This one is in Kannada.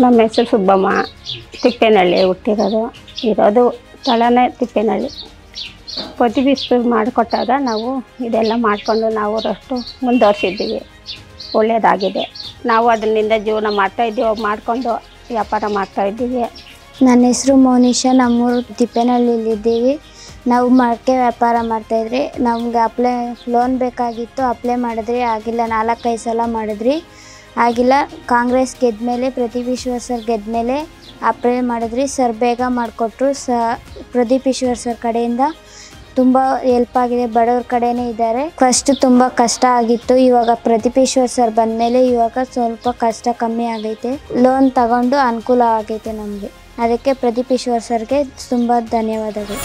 ನಮ್ಮ ಹೆಸರು ಸುಬ್ಬಮ್ಮ, ತಿಪ್ಪೇನಹಳ್ಳಿ ಹುಟ್ಟಿರೋದು. ಇರೋದು ಸ್ಥಳನೇ ತಿಪ್ಪೇನಹಳ್ಳಿ. ಪ್ರತಿಬಿಂಬ ಮಾಡಿಕೊಟ್ಟಾಗ ನಾವು ಇದೆಲ್ಲ ಮಾಡಿಕೊಂಡು ನಾವು ಅಷ್ಟು ಮುಂದುವರ್ಸಿದ್ದೀವಿ. ಒಳ್ಳೆಯದಾಗಿದೆ. ನಾವು ಅದರಿಂದ ಜೀವನ ಮಾಡ್ತಾಯಿದ್ದೀವಿ, ಮಾಡಿಕೊಂಡು ವ್ಯಾಪಾರ ಮಾಡ್ತಾಯಿದ್ದೀವಿ. ನನ್ನ ಹೆಸರು ಮೋನಿಶಾ, ನಮ್ಮೂರು ತಿಪ್ಪೇನಹಳ್ಳಿಲಿದ್ದೀವಿ. ನಾವು ಮಡಿಕೆ ವ್ಯಾಪಾರ ಮಾಡ್ತಾಯಿದ್ರಿ. ನಮಗೆ ಲೋನ್ ಬೇಕಾಗಿತ್ತು, ಅಪ್ಲೈ ಮಾಡಿದ್ರಿ, ಆಗಿಲ್ಲ. 4-5 ಸಲ ಮಾಡಿದ್ರಿ, ಆಗಿಲ್ಲ. ಕಾಂಗ್ರೆಸ್ ಗೆದ್ಮೇಲೆ, ಪ್ರದೀಪ್ ಈಶ್ವರ್ ಸರ್ ಗೆದ್ಮೇಲೆ ಅಪ್ಲೈ ಮಾಡಿದ್ರಿ. ಸರ್ ಬೇಗ ಮಾಡಿಕೊಟ್ರು. ಪ್ರದೀಪ್ ಈಶ್ವರ್ ಸರ್ ಕಡೆಯಿಂದ ತುಂಬ ಹೆಲ್ಪ್ ಆಗಿದೆ. ಬಡವ್ರ ಕಡೆಯೇ ಇದ್ದಾರೆ. ಫಸ್ಟ್ ತುಂಬ ಕಷ್ಟ ಆಗಿತ್ತು. ಇವಾಗ ಪ್ರದೀಪ್ ಈಶ್ವರ್ ಸರ್ ಬಂದಮೇಲೆ ಇವಾಗ ಸ್ವಲ್ಪ ಕಷ್ಟ ಕಮ್ಮಿ ಆಗೈತೆ. ಲೋನ್ ತಗೊಂಡು ಅನುಕೂಲ ಆಗೈತೆ ನಮಗೆ. ಅದಕ್ಕೆ ಪ್ರದೀಪ್ ಈಶ್ವರ್ ಸರ್ಗೆ ತುಂಬ ಧನ್ಯವಾದಗಳು.